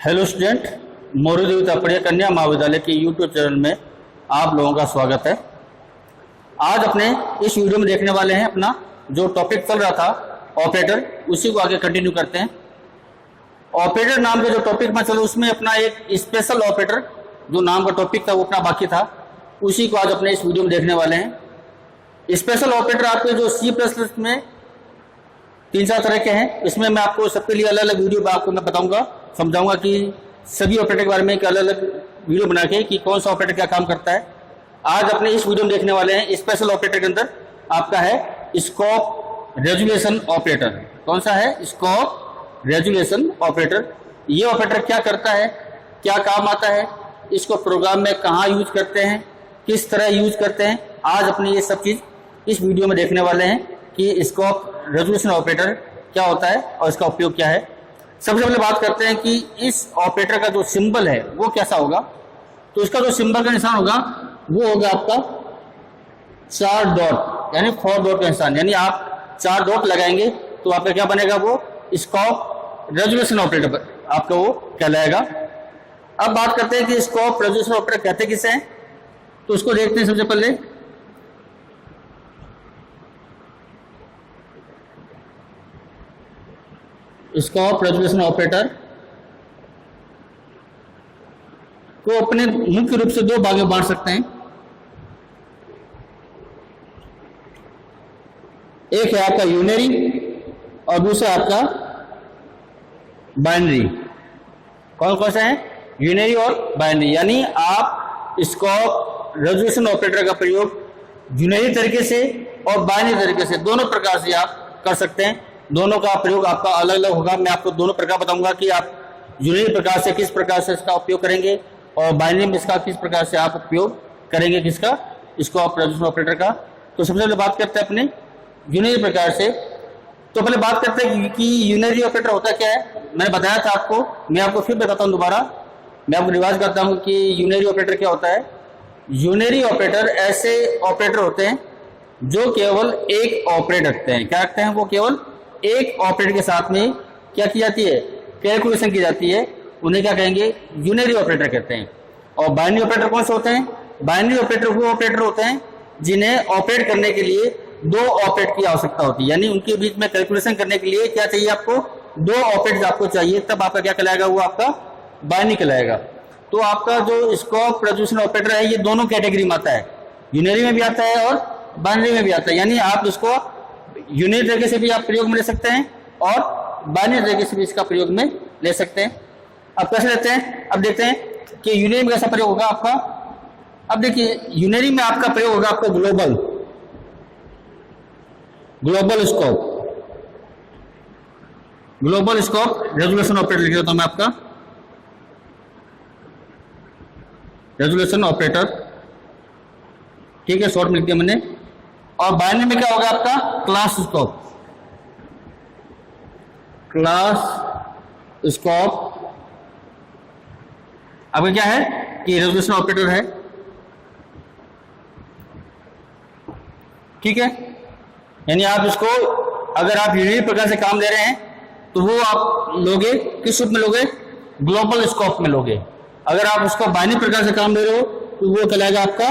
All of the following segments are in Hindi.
हेलो स्टूडेंट, मौर्य देवी तापड़िया कन्या महाविद्यालय के यूट्यूब चैनल में आप लोगों का स्वागत है। आज अपने इस वीडियो में देखने वाले हैं अपना जो टॉपिक चल रहा था ऑपरेटर, उसी को आगे कंटिन्यू करते हैं। ऑपरेटर नाम का जो टॉपिक में चलो उसमें अपना एक स्पेशल ऑपरेटर जो नाम का टॉपिक था वो अपना बाकी था, उसी को आज अपने इस वीडियो में देखने वाले हैं। स्पेशल ऑपरेटर आपके जो C++ में 3-4 तरह के हैं, इसमें मैं आपको सबके लिए अलग अलग वीडियो आपको मैं बताऊंगा, समझाऊंगा कि सभी ऑपरेटर के बारे में एक अलग अलग वीडियो बना के कि कौन सा ऑपरेटर क्या काम करता है। आज अपने इस वीडियो में देखने वाले हैं स्पेशल ऑपरेटर के अंदर आपका है स्कोप रेजुलेशन ऑपरेटर। कौन सा है? Scope resolution operator. ये ऑपरेटर क्या करता है, क्या काम आता है, इसको प्रोग्राम में कहाँ यूज करते हैं, किस तरह यूज करते हैं, आज अपनी ये सब चीज इस वीडियो में देखने वाले हैं कि स्कोप रेजुलेशन ऑपरेटर क्या होता है और इसका उपयोग क्या है। सबसे पहले बात करते हैं कि इस ऑपरेटर का जो सिंबल है वो कैसा होगा। तो इसका जो सिंबल का निशान होगा वो होगा आपका 4 डॉट यानी 4 डॉट का निशान, यानी आप 4 डॉट लगाएंगे तो आपका क्या बनेगा, वो स्कोप रेजुलेशन ऑपरेटर आपका वो कहलाएगा। अब बात करते हैं कि स्कोप रेजुलेशन ऑपरेटर कहते किसे हैं, तो उसको देखते हैं। सबसे पहले स्कोप रेजुलेशन ऑपरेटर को अपने मुख्य रूप से 2 भाग में बांट सकते हैं। एक है आपका यूनरी और दूसरा आपका बाइनरी। कौन कौन सा है? यूनरी और बाइनरी। यानी आप स्कोप रेजुलेशन ऑपरेटर का प्रयोग यूनरी तरीके से और बाइनरी तरीके से दोनों प्रकार से आप कर सकते हैं। दोनों का प्रयोग आपका अलग अलग होगा। मैं आपको दोनों प्रकार बताऊंगा कि आप यूनरी प्रकार से किस प्रकार से इसका उपयोग करेंगे और बाइनरी में इसका किस प्रकार से आप उपयोग करेंगे, किसका, स्कोप रेजुलेशन ऑपरेटर का। तो सबसे पहले बात करते हैं अपने यूनरी प्रकार से। तो पहले बात करते हैं कि यूनरी ऑपरेटर होता क्या है। मैंने बताया था आपको, मैं आपको फिर बताता हूँ दोबारा, मैं आपको रिवाइज करता हूँ कि यूनरी ऑपरेटर क्या होता है। यूनरी ऑपरेटर ऐसे ऑपरेटर होते हैं जो केवल एक ऑपरेट रखते हैं। क्या रखते हैं? वो केवल एक ऑपरेटर के साथ में क्या की जाती है, कैलकुलेशन की जाती है। उन्हें क्या कहेंगे? यूनरी ऑपरेटर कहते हैं। और बाइनरी ऑपरेटर कौन से होते हैं? बाइनरी ऑपरेटर वो ऑपरेटर होते हैं जिन्हें ऑपरेट करने के लिए 2 ऑपरेट की आवश्यकता होती है। यानी उनके बीच में कैलकुलेशन करने के लिए क्या चाहिए आपको? 2 ऑपरेट आपको चाहिए, तब आपका क्या कहलाएगा, वो आपका बाइनरी कहलाएगा। तो आपका जो स्कोप रेजुलेशन ऑपरेटर है ये दोनों कैटेगरी में आता है, यूनरी में भी आता है और बाइनरी में भी आता है। यानी आप इसको यूनरी तरीके से भी आप प्रयोग में ले सकते हैं और बाइनरी तरीके से भी इसका प्रयोग में ले सकते हैं। अब कैसे लेते हैं, अब देखते हैं कि यूनरी में कैसा प्रयोग होगा आपका। अब देखिए यूनरी में आपका प्रयोग होगा आपका ग्लोबल स्कोप रेजुलेशन ऑपरेटर लिख देता हूं मैं, आपका रेजुलेशन ऑपरेटर, ठीक है, शॉर्ट में लिख दिया मैंने। और बाइनरी में क्या होगा आपका? Class scope. अब क्या है कि रेजुलेशन ऑपरेटर है, ठीक है। यानी आप इसको अगर आप यूनरी प्रकार से काम ले रहे हैं तो वो आप लोगे किस रूप में लोगे? ग्लोबल स्कोप में लोगे। अगर आप उसको बाइनरी प्रकार से काम ले रहे हो तो वो कहलाएगा आपका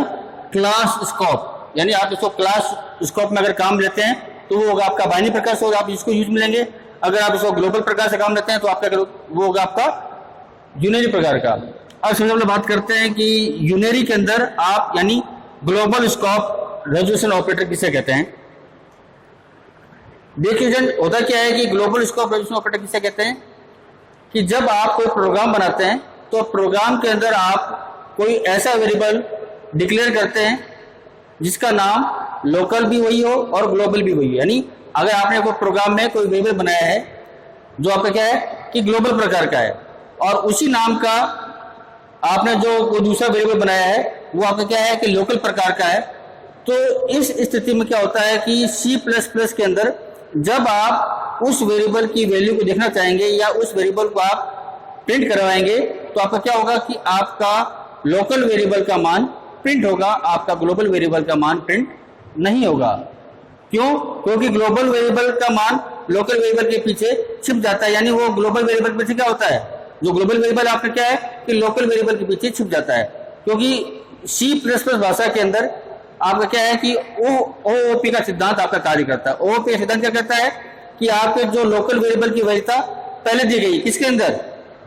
क्लास स्कोप। यानी आप इसको क्लास स्कोप में अगर काम लेते हैं तो वो होगा आपका बाइनरी प्रकार से, आप इसको यूज में लेंगे। अगर आप इसको ग्लोबल प्रकार से काम लेते हैं तो आपका वो होगा आपका यूनरी प्रकार का। अब सबसे पहले बात करते हैं कि यूनरी के अंदर आप यानी ग्लोबल स्कोप रेजुलेशन ऑपरेटर किसे कहते हैं। देखिए होता क्या है कि ग्लोबल स्कोप रेजुलेशन ऑपरेटर किसे कहते हैं कि जब आप कोई प्रोग्राम बनाते हैं तो प्रोग्राम के अंदर आप कोई ऐसा वेरिएबल डिक्लेयर करते हैं जिसका नाम लोकल भी वही हो और ग्लोबल भी वही हो। यानी अगर आपने कोई प्रोग्राम में कोई वेरिएबल बनाया है जो आपका क्या है कि ग्लोबल प्रकार का है और उसी नाम का आपने जो कोई दूसरा वेरिएबल बनाया है वो आपका क्या है कि लोकल प्रकार का है, तो इस स्थिति में क्या होता है कि C++ के अंदर जब आप उस वेरिएबल की वैल्यू को देखना चाहेंगे या उस वेरिएबल को आप प्रिंट करवाएंगे तो आपका क्या होगा कि आपका लोकल वेरिएबल का मान प्रिंट होगा, आपका ग्लोबल वेरिएबल का मान प्रिंट नहीं होगा। क्यों? क्योंकि ग्लोबल वेरिएबल का मान लोकल वेरिएबल के पीछे छिप जाता है, यानी वो ग्लोबल वेरिएबल के पीछे क्या होता है, जो ग्लोबल वेरिएबल आपका क्या है कि लोकल वेरिएबल के पीछे छुप जाता है, क्योंकि C++ भाषा के अंदर आपका क्या है कि OOP का सिद्धांत आपका कार्य करता है। OOP का सिद्धांत क्या करता है कि आपके जो लोकल वेरिएबल की वैधता पहले दी गई किसके अंदर,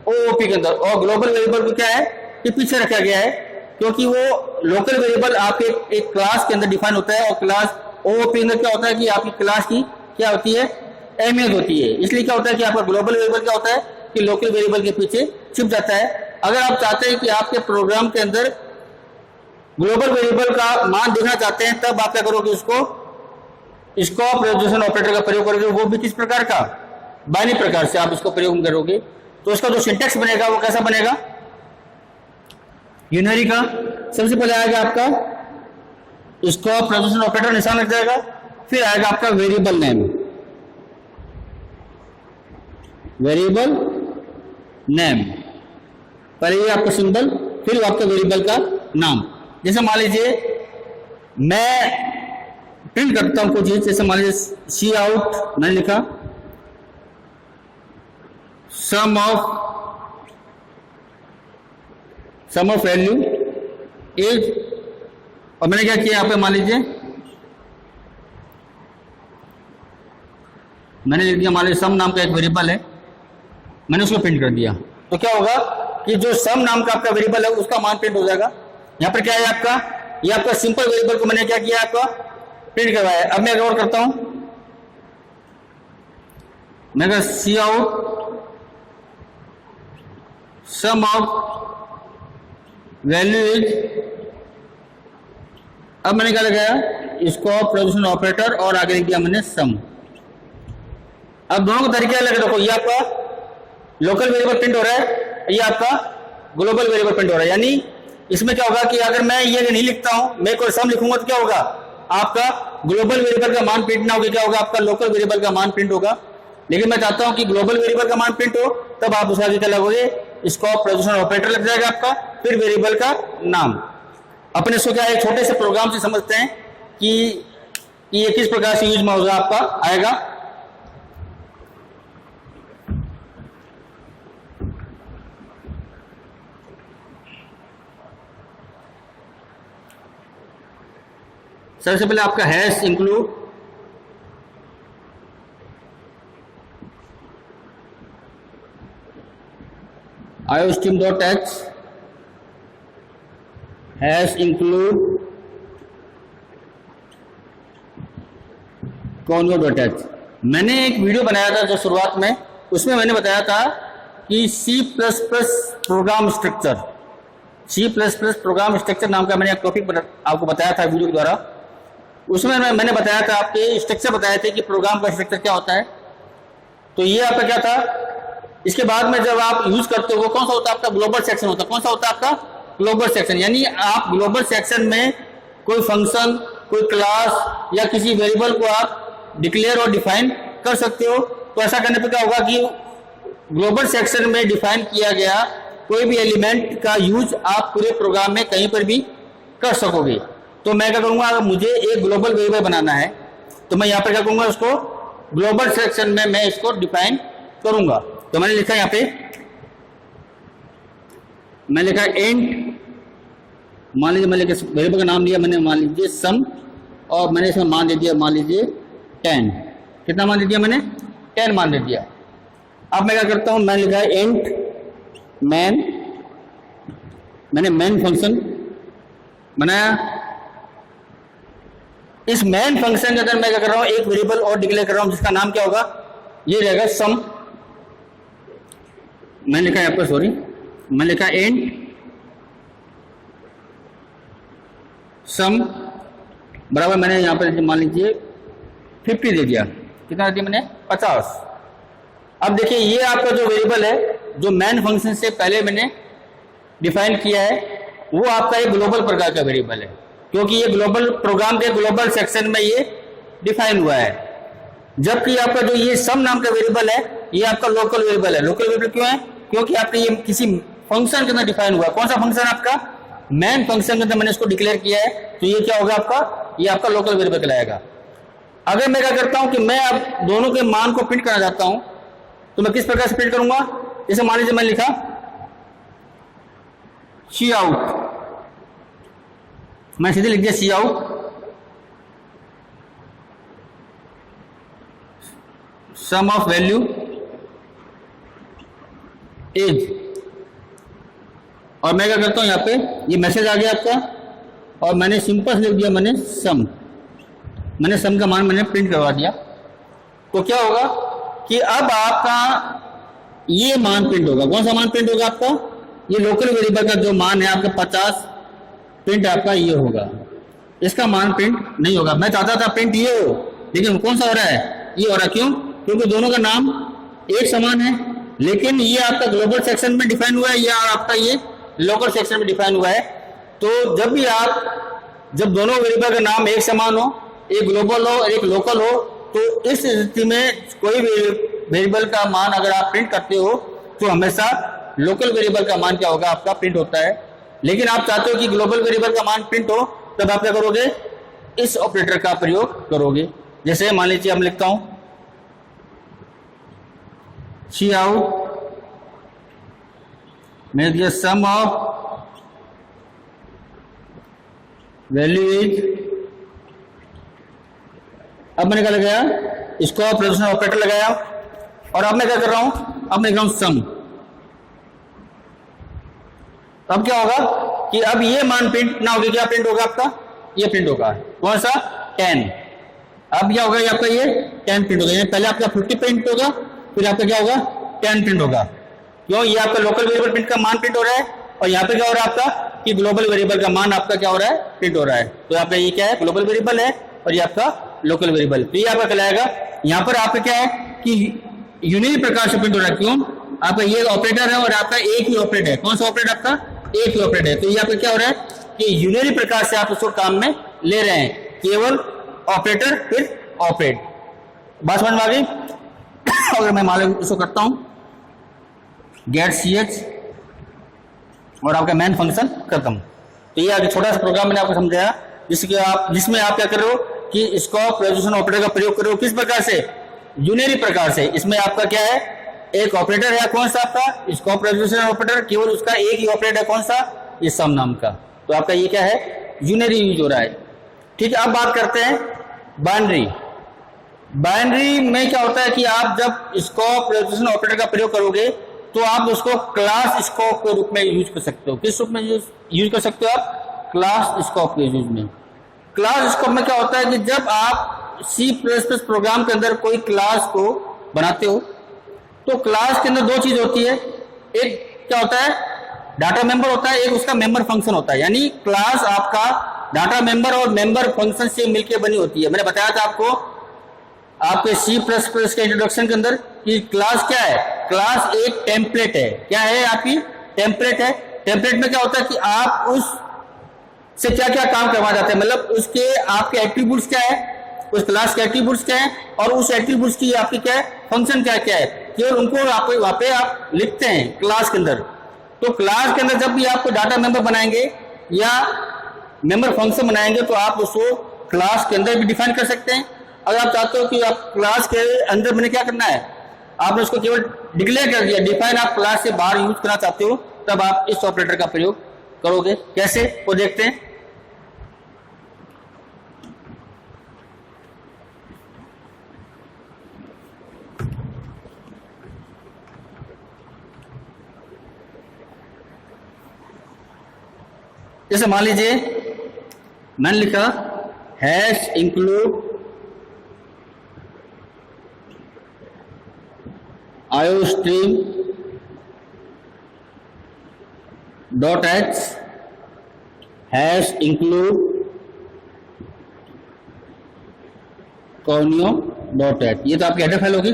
OOP के अंदर, और ग्लोबल वेरिएबल को क्या है कि पीछे रखा गया है, क्योंकि वो लोकल वेरिएबल आपके एक क्लास के अंदर डिफाइन होता है, और क्लास OOP के अंदर क्या होता है कि आपकी क्लास की क्या होती है, अहमियत होती है। इसलिए क्या होता है कि आपका ग्लोबल वेरिएबल क्या होता है कि लोकल वेरिएबल के पीछे छुप जाता है। अगर आप चाहते हैं कि आपके प्रोग्राम के अंदर ग्लोबल वेरिएबल का मान देखना चाहते हैं, तब आप क्या करोगे, उसको स्कोप रेजोल्यूशन ऑपरेटर का प्रयोग करोगे, वो भी किस प्रकार का, बाइनरी प्रकार से आप इसको प्रयोग करोगे। तो उसका जो सिंटैक्स बनेगा वो कैसा बनेगा, यूनरी का। सबसे पहले आएगा आपका स्कोप रेजोल्यूशन ऑपरेटर निशान लग जाएगा, फिर आएगा आपका वेरिएबल नेम, वेरिएबल नेम, पहले ये आपका सिंबल, फिर आपका वेरिएबल का नाम। जैसे मान लीजिए मैं प्रिंट करता हूं कुछ चीज, जैसे मान लीजिए सी आउट मैंने लिखा सम ऑफ वैल्यू इज, और मैंने क्या किया यहाँ पे, मान लीजिए मैंने लिख दिया, मान लीजिए सम नाम का एक वेरिएबल है, मैंने उसको प्रिंट कर दिया। तो क्या होगा कि जो सम नाम का आपका वेरिएबल है उसका मान प्रिंट हो जाएगा। यहाँ पर क्या है आपका, ये आपका सिंपल वेरिएबल को मैंने क्या किया, आपका प्रिंट करवाया। अब मैं और करता हूं, मैं cout sum of value is, अब मैंने क्या लगाया, स्कोप रेजोल्यूशन ऑपरेटर, और आगे लिख दिया मैंने सम। अब दोनों को तरीके लगे, देखो ये आपका लोकल वेरिएबल प्रिंट हो रहा है, ये आपका ग्लोबल वेरिएबल प्रिंट हो रहा है। यानी इसमें क्या होगा कि अगर मैं ये नहीं लिखता हूं, मैं कोई सम लिखूंगा तो क्या होगा, आपका ग्लोबल वेरिएबल का मान प्रिंट ना होगा, क्या होगा, आपका लोकल वेरिएबल का मान प्रिंट होगा। लेकिन मैं चाहता हूं कि ग्लोबल वेरिएबल का मान प्रिंट हो, तब आप उसका क्या लगोगे, स्कोप रेजोल्यूशन ऑपरेटर लग जाएगा आपका, फिर वेरिएबल का नाम। अपने इसको क्या है, छोटे से प्रोग्राम से समझते हैं कि ये किस प्रकार से यूज में होगा, आपका आएगा। सबसे पहले आपका hash include, iostream.h hash include conio.h। मैंने एक वीडियो बनाया था जो शुरुआत में, उसमें मैंने बताया था कि C++ program structure, C++ program structure नाम का मैंने एक टॉपिक आपको बताया था वीडियो के द्वारा। उसमें मैंने बताया था, आपके स्ट्रक्चर बताए थे कि प्रोग्राम का स्ट्रक्चर क्या होता है। तो ये आपका क्या था, इसके बाद में जब आप यूज करते हो वो कौन सा होता है, आपका ग्लोबल सेक्शन होता है। कौन सा होता है आपका ग्लोबल सेक्शन, यानी आप ग्लोबल सेक्शन में कोई फंक्शन, कोई क्लास या किसी वेरिएबल को आप डिक्लेयर और डिफाइन कर सकते हो। तो ऐसा करने पर क्या होगा कि ग्लोबल सेक्शन में डिफाइन किया गया कोई भी एलिमेंट का यूज आप पूरे प्रोग्राम में कहीं पर भी कर सकोगे। तो मैं क्या करूंगा, अगर मुझे एक ग्लोबल वेरिएबल बनाना है तो मैं यहाँ पर क्या करूंगा, उसको ग्लोबल सेक्शन में मैं इसको डिफाइन करूंगा। तो मैंने लिखा यहाँ पे, मैं लिखा इंट, मान लीजिए मैंने वेरिएबल का नाम लिया मैंने, मान लीजिए सम, और मैंने इसमें मान दे दिया, मान लीजिए 10। कितना मान दे दिया मैंने, 10 मान दे दिया। अब मैं क्या करता हूं, मैंने लिखा है इंट मैन, मैंने मैन फंक्शन बनाया। इस मैन फंक्शन के अंदर मैं क्या कर रहा हूं, एक वेरिएबल और डिक्लेयर कर रहा हूं जिसका नाम क्या होगा, ये रहेगा सम। मैंने लिखा है आपको, सॉरी, मैंने लिखा इंट सम बराबर, मैंने यहां पर मान लीजिए 50 दे दिया। कितना दे दिया मैंने, 50। अब देखिए ये आपका जो वेरिएबल है, जो मैन फंक्शन से पहले मैंने डिफाइन किया है, वो आपका एक ग्लोबल प्रकार का वेरिएबल है, क्योंकि ये ग्लोबल प्रोग्राम के ग्लोबल सेक्शन में ये डिफाइन हुआ है। जबकि आपका जो ये सम नाम का वेरिएबल है, ये आपका लोकल वेरिएबल है। लोकल वेरिएबल क्यों है, क्योंकि आपने ये किसी फंक्शन के अंदर डिफाइन हुआ। कौन सा फंक्शन आपका, मैन फंक्शन के अंदर मैंने इसको डिक्लेयर किया है, तो ये क्या होगा आपका, ये आपका लोकल वेरिएबल कहलाएगा। अगर मैं क्या करता हूं कि मैं अब दोनों के मान को प्रिंट करना चाहता हूं, तो मैं किस प्रकार से प्रिंट करूंगा, जैसे मान लीजिए मैं लिखा सी आउट, मैं सीधे लिख दिया cout sum of value as, और मैं क्या करता हूं यहाँ पे ये मैसेज आ गया आपका, और मैंने सिंपल लिख दिया, मैंने सम का मान मैंने प्रिंट करवा दिया। तो क्या होगा कि अब आपका ये मान प्रिंट होगा। कौन सा मान प्रिंट होगा आपका? ये लोकल वेरिएबल का जो मान है आपका 50 प्रिंट आपका ये होगा, इसका मान प्रिंट नहीं होगा। मैं चाहता था प्रिंट ये हो, लेकिन कौन सा हो रहा है? ये हो रहा है। क्यों? क्योंकि दोनों का नाम एक समान है, लेकिन ये आपका ग्लोबल सेक्शन में डिफाइन हुआ है या आपका ये लोकल सेक्शन में डिफाइन हुआ है। तो जब दोनों वेरिएबल का नाम एक समान हो, एक ग्लोबल हो और एक लोकल हो, तो इस स्थिति में कोई वेरिएबल का मान अगर आप प्रिंट करते हो तो हमेशा लोकल वेरिएबल का मान क्या होगा? आपका प्रिंट होता है। लेकिन आप चाहते हो कि ग्लोबल वेरिएबल का मान प्रिंट हो, तब आप क्या करोगे? इस ऑपरेटर का प्रयोग करोगे। जैसे मान लीजिए हम लिखता हूं सी आउट में दिया सम ऑफ वैल्यू इज, अब मैंने क्या लगाया? इसको प्रेजेंटेशन ऑपरेटर लगाया, और अब मैं क्या कर रहा हूं? अब मैं लिख रहा हूं सम। अब क्या होगा कि अब ये मान प्रिंट ना होगा, क्या प्रिंट होगा आपका? ये प्रिंट होगा। कौन सा? 10। अब क्या होगा? ये आपका ये 10 प्रिंट होगा। पहले आपका 50 प्रिंट होगा, फिर आपका क्या होगा? 10 प्रिंट होगा। क्यों? ये आपका लोकल वेरिएबल प्रिंट का मान प्रिंट हो रहा है, और यहाँ पे क्या हो रहा है आपका कि ग्लोबल वेरिएबल का मान आपका क्या हो रहा है? प्रिंट हो रहा है। तो आपका ये क्या है? ग्लोबल वेरिएबल है, और ये आपका लोकल वेरिएबल। तो ये आपका कहलाएगा। यहाँ पर आपका क्या है कि यूनिरी प्रकार से प्रिंट हो रहा है। क्यों? आपका ये ऑपरेटर है और आपका एक ही ऑपरेटर है। कौन सा ऑपरेटर? आपका एक ही ऑपरेटर है। तो ये आपका क्या हो रहा है कि यूनिरी प्रकार से आप उसको काम में ले रहे हैं, केवल ऑपरेटर फिर ऑपरेट। बात समझ में आ गई? अगर मैं मान उसको करता हूं गेट ch और आपका मेन फंक्शन खत्म। तो ये छोटा सा प्रोग्राम मैंने आपको समझाया, जिसमें आप क्या कर रहे हो कि स्कोप रेजोल्यूशन ऑपरेटर का प्रयोग कर रहे हो। किस प्रकार से? यूनिरी प्रकार से। इसमें आपका क्या है? एक ऑपरेटर है। कौन सा? आपका स्कोप रेजोल्यूशन ऑपरेटर, केवल उसका एक ही ऑपरेटर है। कौन सा? ये सम नाम का। तो आपका ये क्या है? यूनिरी यूज हो रहा है। ठीक है, अब बात करते हैं बाइनरी। बाइनरी में क्या होता है कि आप जब स्कोप रेजोल्यूशन ऑपरेटर का प्रयोग करोगे तो आप उसको क्लास स्कोप के रूप में यूज कर सकते हो। किस रूप में यूज कर सकते हो आप? क्लास स्कोप के यूज में। क्लास स्कोप में क्या होता है कि जब आप C++ प्रोग्राम के अंदर कोई क्लास को बनाते हो, तो क्लास के अंदर दो चीज होती है। एक क्या होता है? डाटा मेंबर होता है, एक उसका मेंबर फंक्शन होता है। यानी क्लास आपका डाटा मेंबर और मेंबर फंक्शन से मिलकर बनी होती है। मैंने बताया था आपको आपके C++ के इंट्रोडक्शन के अंदर कि क्लास क्या है? क्लास एक टेम्पलेट है। क्या है? आपकी टेम्पलेट है। टेम्पलेट में क्या होता है कि आप उस से क्या क्या काम करवा जाते हैं, मतलब उसके आपके एट्रीब्यूट्स क्या है, उस क्लास के एट्रीब्यूट्स क्या है, और उस एट्रीब्यूट्स की आपकी क्या है फंक्शन क्या क्या है, केवल उनको आप वहां पे आप लिखते हैं क्लास के अंदर। तो क्लास के अंदर जब भी आपको डाटा मेंबर बनाएंगे या मेंबर फंक्शन बनाएंगे तो आप उसको क्लास के अंदर भी डिफाइन कर सकते हैं। अगर आप चाहते हो कि आप क्लास के अंदर मैंने क्या करना है, आपने उसको केवल डिक्लेयर कर दिया, डिफाइन आप क्लास से बाहर यूज करना चाहते हो, तब आप इस ऑपरेटर का प्रयोग करोगे। कैसे वो देखते हैं। जैसे मान लीजिए मैंने लिखा hash include iostream dot H hash include conio dot H. ये तो आपकी हेडर फाइल होगी।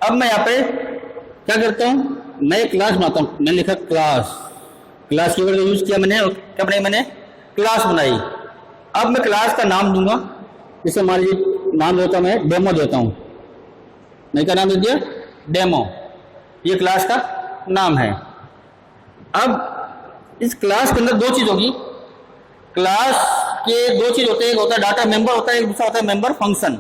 अब मैं यहाँ पे क्या करता हूं, मैं एक क्लास बनाता हूं। मैंने लिखा क्लास, क्लास कीवर्ड का यूज किया मैंने। क्या बनाई मैंने? क्लास बनाई। अब मैं क्लास का नाम दूंगा, जैसे मान लीजिए नाम देता मैं डेमो देता हूं। मैं क्या नाम दे दिया? डेमो। ये क्लास का नाम है। अब इस क्लास के अंदर दो चीज होगी। क्लास के दो चीज होते हैं, एक होता है डाटा मेंबर होता है, एक दूसरा होता है मेंबर फंक्शन।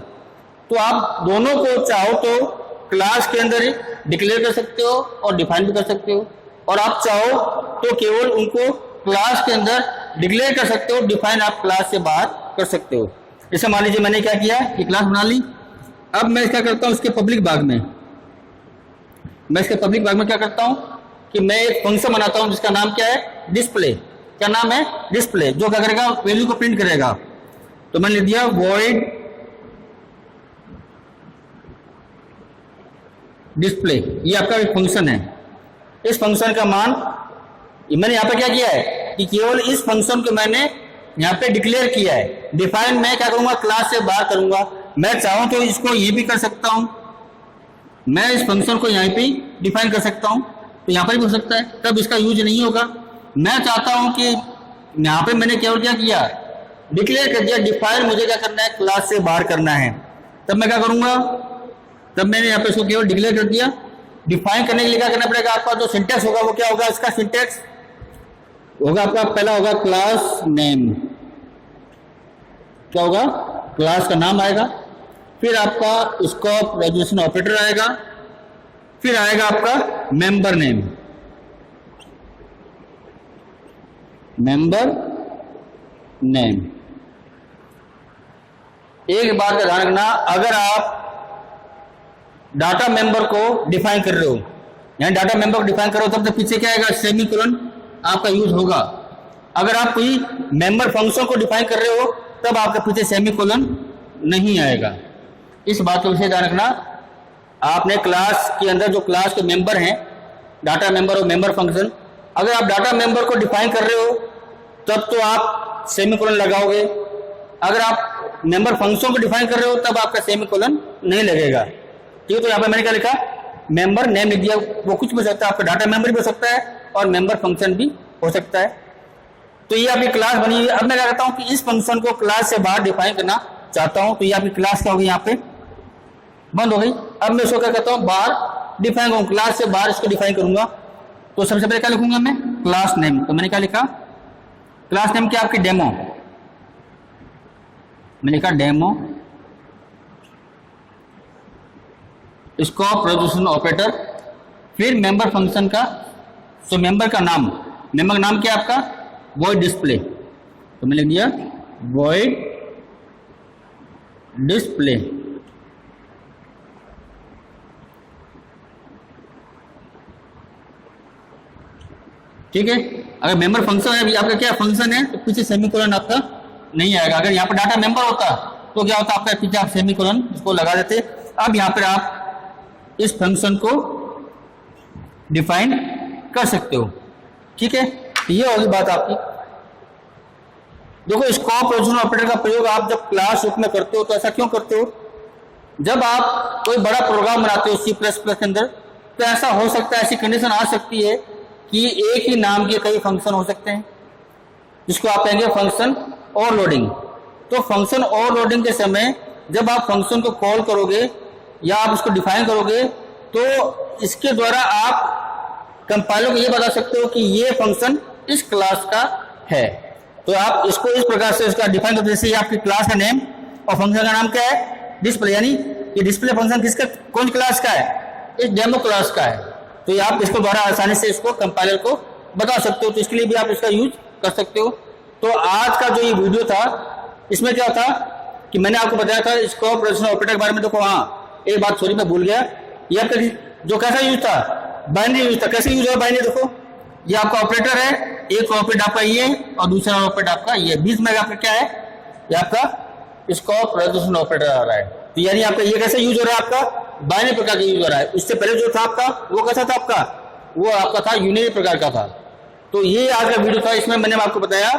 तो आप दोनों को चाहो तो क्लास के अंदर डिक्लेयर कर सकते हो और डिफाइन भी कर सकते हो, और आप चाहो तो केवल उनको क्लास के अंदर डिक्लेयर कर सकते हो, डिफाइन आप क्लास से बाहर कर सकते हो। जैसे मान लीजिए मैंने क्या किया कि क्लास बना ली, अब मैं क्या करता हूँ इसके पब्लिक भाग में, मैं इसके पब्लिक भाग में क्या करता हूँ कि मैं एक फंक्शन बनाता हूँ जिसका नाम क्या है, डिस्प्ले। क्या नाम है, डिस्प्ले, जो क्या करेगा, वैल्यू को प्रिंट करेगा। तो मैंने लिख दिया वॉइड डिस्प्ले, ये आपका एक फंक्शन है। इस फंक्शन का मान मैंने यहाँ पे क्या किया है कि केवल इस फंक्शन को मैंने यहाँ पे डिक्लेयर किया है। डिफाइन मैं क्या करूंगा, क्लास से बाहर करूंगा। मैं चाहूं तो इसको ये भी कर सकता हूं, मैं इस फंक्शन को यहाँ पे डिफाइन कर सकता हूं, तो यहाँ पर भी हो सकता है, तब इसका यूज नहीं होगा। मैं चाहता हूं कि यहाँ पे मैंने केवल क्या किया, डिक्लेयर कर दिया। डिफाइन मुझे क्या करना है, क्लास से बाहर करना है, तब मैं क्या करूंगा, तब मैंने यहाँ पे इसको केवल डिक्लेयर कर दिया। डिफाइन करने के लिए क्या करना पड़ेगा, आपका जो सिंटेक्स होगा वो क्या होगा, इसका सिंटेक्स होगा आपका, पहला होगा क्लास नेम, क्या होगा, क्लास का नाम आएगा, फिर आपका स्कोप रेजोल्यूशन ऑपरेटर आएगा, फिर आएगा आपका मेंबर नेम, मेंबर नेम। एक बात का ध्यान रखना, अगर आप डाटा मेंबर को डिफाइन कर रहे हो, यानी डाटा मेंबर को डिफाइन करो, तब तो पीछे क्या आएगा, सेमीकोलन आपका यूज होगा। अगर आप कोई मेंबर फंक्शन को डिफाइन कर रहे हो तब आपके पीछे सेमीकोलन नहीं आएगा। इस बात को विशेष ध्यान रखना। आपने क्लास के अंदर जो क्लास के मेंबर हैं, डाटा मेंबर और मेंबर फंक्शन, अगर आप डाटा मेंबर को डिफाइन कर रहे हो तब तो आप सेमीकोलन लगाओगे। अगर आप मेंबर फंक्शन को डिफाइन कर रहे हो तब आपका सेमीकोलन नहीं लगेगा। ठीक है, तो यहाँ पे मैंने क्या लिखा, मेंबर नेम लिख दिया। वो कुछ भी हो सकता है, आपका डाटा मेंबर भी हो सकता है और मेंबर फंक्शन भी हो सकता है। तो ये आपकी क्लास बनी हुई है। अब मैं क्या करता हूँ कि इस फंक्शन को क्लास से बाहर डिफाइन करना चाहता हूँ, तो ये आपकी क्लास क्या होगी, यहाँ पे बंद हो गई। अब मैं इसको क्या करता हूँ, बाहर डिफाइन करूँ, क्लास से बाहर इसको डिफाइन करूंगा। तो सबसे पहले क्या लिखूंगा मैं, क्लास नेम। तो मैंने क्या लिखा, क्लास नेम क्या आपकी डेमो, मैंने लिखा डेमो, स्कोप रेजोल्यूशन ऑपरेटर, फिर मेंबर फंक्शन का, तो मेंबर का नाम, मेंबर का नाम क्या है आपका, वॉइड डिस्प्ले। तो मैंने लिख दिया वॉइड डिस्प्ले। ठीक है, अगर मेंबर फंक्शन है, आपका क्या फंक्शन है, तो पीछे सेमीकोलन आपका नहीं आएगा। अगर यहाँ पर डाटा मेंबर होता तो क्या होता, आपका पीछे आप सेमीकोलन इसको लगा देते। अब यहाँ पर आप इस फंक्शन को डिफाइन कर सकते हो। ठीक है, ये होगी बात आपकी। देखो, स्कोप रेजोल्यूशन ऑपरेटर का प्रयोग आप जब क्लास रूप में करते हो तो ऐसा क्यों करते हो, जब आप कोई बड़ा प्रोग्राम बनाते हो C++ के अंदर, तो ऐसा हो सकता है, ऐसी कंडीशन आ सकती है कि एक ही नाम के कई फंक्शन हो सकते हैं, जिसको आप कहेंगे फंक्शन ओवरलोडिंग। तो फंक्शन ओवरलोडिंग के समय जब आप फंक्शन को कॉल करोगे या आप उसको डिफाइन करोगे, तो इसके द्वारा आप कंपाइलर को ये बता सकते हो कि ये फंक्शन इस क्लास का है। तो आप इसको इस प्रकार से इसका डिफाइन करते, जैसे आपकी क्लास का नेम और फंक्शन का नाम क्या है, डिस्प्ले, यानी ये डिस्प्ले फंक्शन किसका, कौन क्लास का है, इस डेमो क्लास का है। तो ये आप इसको द्वारा आसानी से इसको कंपाइलर को बता सकते हो। तो इसके लिए भी आप इसका यूज कर सकते हो। तो आज का जो ये वीडियो था, इसमें क्या था कि मैंने आपको बताया था स्कोप रेजोल्यूशन ऑपरेटर के बारे में। देखो, हाँ, एक बात सॉरी मैं भूल गया, ये आपका जो कैसा यूज था, बाइनरी यूज था। कैसे यूज है बाइनरी, देखो ये आपका ऑपरेटर है, एक ऑपरेट आपका ये और दूसरा ऑपरेट आपका ये, बीच में आपका क्या है, ये आपका स्कोप रेजोल्यूशन ऑपरेटर आ रहा है। तो यानी आपका ये कैसे यूज हो रहा है, आपका बाइनरी प्रकार का यूज हो रहा है। इससे पहले जो था आपका वो कैसा था, आपका वो आपका था यूनिरी प्रकार का था। तो ये आज का वीडियो था, इसमें मैंने आपको बताया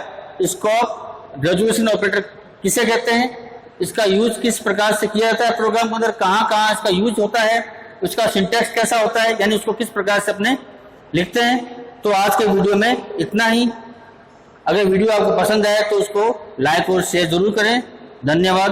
स्कोप रेजोल्यूशन ऑपरेटर किसे कहते हैं, इसका यूज किस प्रकार से किया जाता है प्रोग्राम के अंदर, कहाँ कहाँ इसका यूज होता है, उसका सिंटैक्स कैसा होता है, यानी उसको किस प्रकार से अपने लिखते हैं। तो आज के वीडियो में इतना ही। अगर वीडियो आपको पसंद आए तो उसको लाइक और शेयर जरूर करें। धन्यवाद।